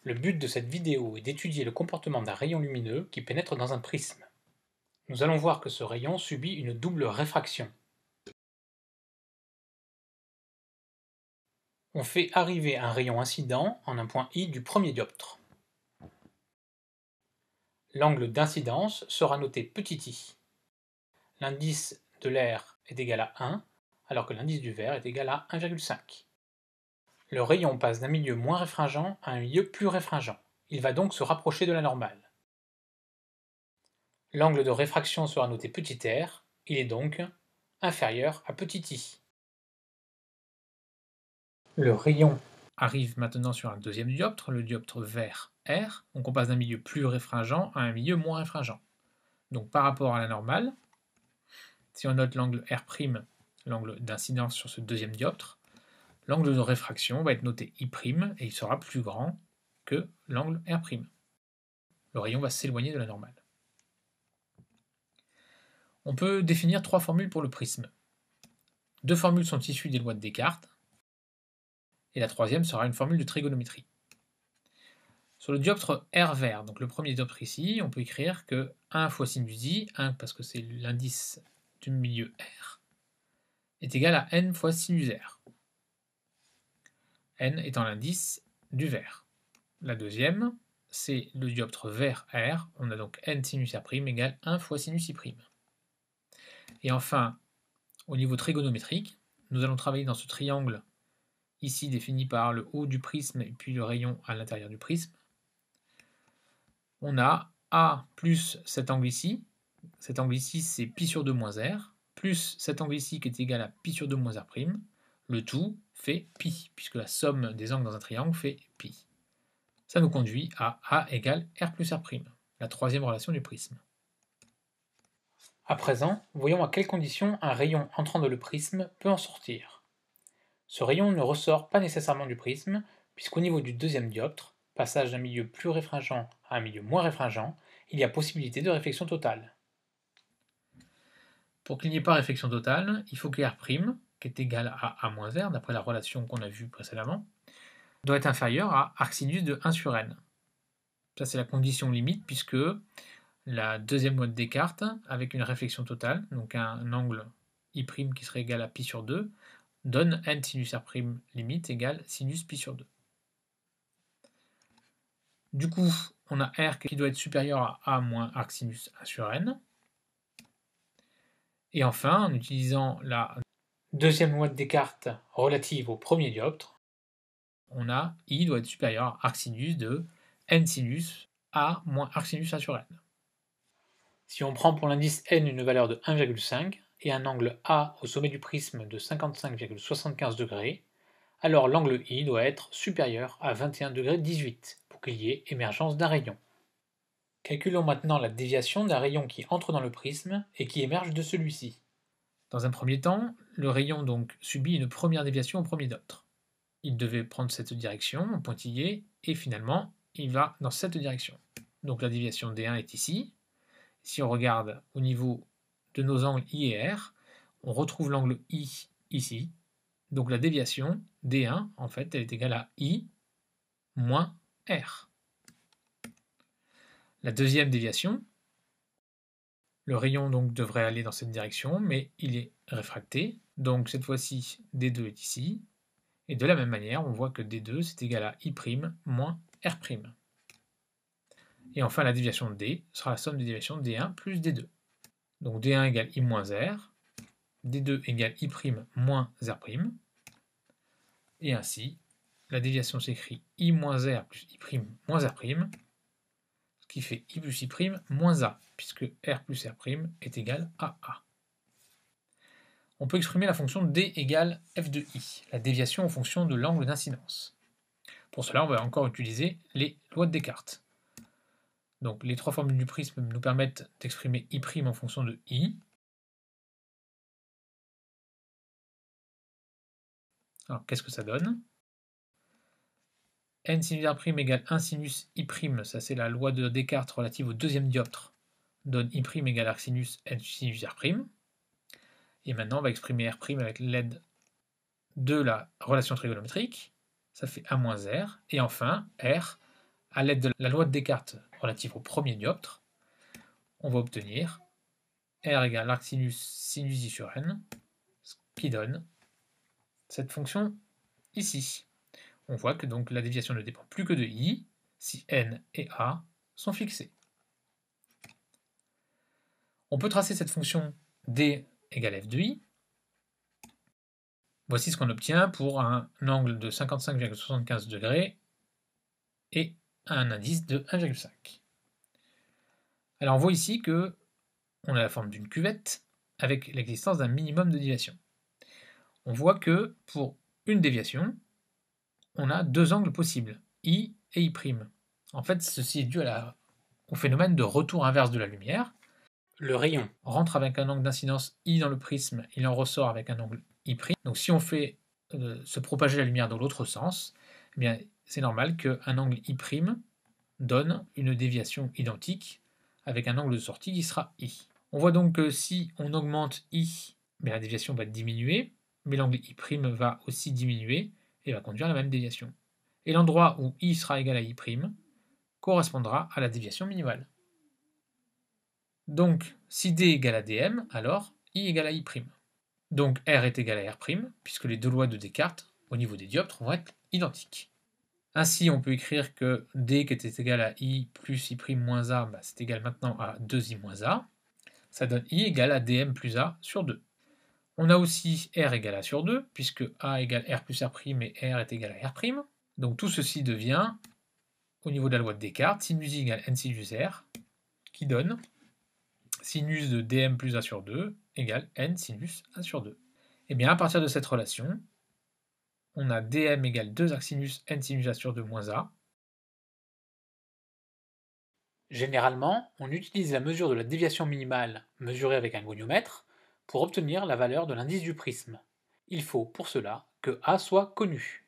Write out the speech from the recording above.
Le but de cette vidéo est d'étudier le comportement d'un rayon lumineux qui pénètre dans un prisme. Nous allons voir que ce rayon subit une double réfraction. On fait arriver un rayon incident en un point I du premier dioptre. L'angle d'incidence sera noté petit i. L'indice de l'air est égal à 1, alors que l'indice du verre est égal à 1,5. Le rayon passe d'un milieu moins réfringent à un milieu plus réfringent. Il va donc se rapprocher de la normale. L'angle de réfraction sera noté petit r, il est donc inférieur à petit i. Le rayon arrive maintenant sur un deuxième dioptre, le dioptre vert R, donc on passe d'un milieu plus réfringent à un milieu moins réfringent. Donc par rapport à la normale, si on note l'angle R', l'angle d'incidence sur ce deuxième dioptre, l'angle de réfraction va être noté I' et il sera plus grand que l'angle R'. Le rayon va s'éloigner de la normale. On peut définir trois formules pour le prisme. Deux formules sont issues des lois de Descartes, et la troisième sera une formule de trigonométrie. Sur le dioptre R vert, donc le premier dioptre ici, on peut écrire que 1 fois sinus i, 1 parce que c'est l'indice du milieu R, est égal à n fois sinus r. N étant l'indice du vert. La deuxième, c'est le dioptre vert R, on a donc n sinus r' égale 1 fois sinus i'. Et enfin, au niveau trigonométrique, nous allons travailler dans ce triangle ici défini par le haut du prisme et puis le rayon à l'intérieur du prisme. On a A plus cet angle ici c'est pi sur 2 moins r, plus cet angle ici qui est égal à pi sur 2 moins r', le tout fait pi, puisque la somme des angles dans un triangle fait pi. Ça nous conduit à A égale r plus r', la troisième relation du prisme. À présent, voyons à quelles conditions un rayon entrant dans le prisme peut en sortir. Ce rayon ne ressort pas nécessairement du prisme, puisqu'au niveau du deuxième dioptre, passage d'un milieu plus réfringent à un milieu moins réfringent, il y a possibilité de réflexion totale. Pour qu'il n'y ait pas réflexion totale, il faut que R', qui est égal à A-R, d'après la relation qu'on a vue précédemment, doit être inférieur à arcsinus de 1 sur n. Ça, c'est la condition limite, puisque la deuxième loi de Descartes, avec une réflexion totale, donc un angle I' qui serait égal à pi sur 2, donne n sinus R' limite égale sinus pi sur 2. Du coup, on a R qui doit être supérieur à A moins arcsinus 1 sur n. Et enfin, en utilisant la deuxième loi de Descartes relative au premier dioptre, on a I doit être supérieur à arcsinus de n sinus A moins arcsinus 1 sur n. Si on prend pour l'indice n une valeur de 1,5 et un angle A au sommet du prisme de 55,75 degrés, alors l'angle I doit être supérieur à 21,18 degrés pour qu'il y ait émergence d'un rayon. Calculons maintenant la déviation d'un rayon qui entre dans le prisme et qui émerge de celui-ci. Dans un premier temps, le rayon donc subit une première déviation au premier dioptre. Il devait prendre cette direction, en pointillé, et finalement, il va dans cette direction. Donc la déviation D1 est ici. Si on regarde au niveau de nos angles I et R, on retrouve l'angle I ici. Donc la déviation D1, en fait, elle est égale à I moins R. La deuxième déviation, le rayon donc devrait aller dans cette direction, mais il est réfracté. Donc cette fois-ci, D2 est ici. Et de la même manière, on voit que D2 c'est égal à I' moins R'. Et enfin, la déviation de D sera la somme des déviations de D1 plus D2. Donc D1 égale I moins R, D2 égale I' moins R'. Et ainsi, la déviation s'écrit I moins R plus I' moins R', ce qui fait I plus I' moins A, puisque R plus R' est égal à A. On peut exprimer la fonction D égale f de I, la déviation en fonction de l'angle d'incidence. Pour cela, on va encore utiliser les lois de Descartes. Donc les trois formules du prisme nous permettent d'exprimer I' en fonction de I. Alors qu'est-ce que ça donne? N sinus R' égale 1 sinus I', ça c'est la loi de Descartes relative au deuxième dioptre, donne I' égale arcsinus N sinus R'. Et maintenant on va exprimer R' avec l'aide de la relation trigonométrique, ça fait A moins R, et enfin R À l'aide de la loi de Descartes relative au premier dioptre, on va obtenir R égale arc sinus I sur n, ce qui donne cette fonction ici. On voit que donc la déviation ne dépend plus que de I si n et a sont fixés. On peut tracer cette fonction d égale f de i. Voici ce qu'on obtient pour un angle de 55,75 degrés et un indice de 1,5. Alors on voit ici que on a la forme d'une cuvette avec l'existence d'un minimum de déviation. On voit que pour une déviation, on a deux angles possibles, I et I'. En fait, ceci est dû au phénomène de retour inverse de la lumière. Le rayon rentre avec un angle d'incidence I dans le prisme, il en ressort avec un angle I'. Donc si on fait se propager la lumière dans l'autre sens, eh bien, c'est normal qu'un angle I' donne une déviation identique avec un angle de sortie qui sera I. On voit donc que si on augmente I, la déviation va diminuer, mais l'angle I' va aussi diminuer et va conduire à la même déviation. Et l'endroit où I sera égal à I' correspondra à la déviation minimale. Donc, si D égale à dm, alors I égale à I'. Donc R est égal à R', puisque les deux lois de Descartes, au niveau des dioptres, vont être identiques. Ainsi, on peut écrire que D qui était égal à I plus I' moins A, c'est égal maintenant à 2I moins A. Ça donne I égale à dm plus A sur 2. On a aussi R égale A sur 2, puisque A égale R plus R' et R est égal à R'. Donc tout ceci devient, au niveau de la loi de Descartes, sinus I égale n sinus R, qui donne sinus de dm plus A sur 2 égale n sinus A sur 2. Et bien à partir de cette relation, on a dm égale 2 arc sinus n sinus A sur 2 moins A. Généralement, on utilise la mesure de la déviation minimale mesurée avec un goniomètre pour obtenir la valeur de l'indice du prisme. Il faut pour cela que A soit connu.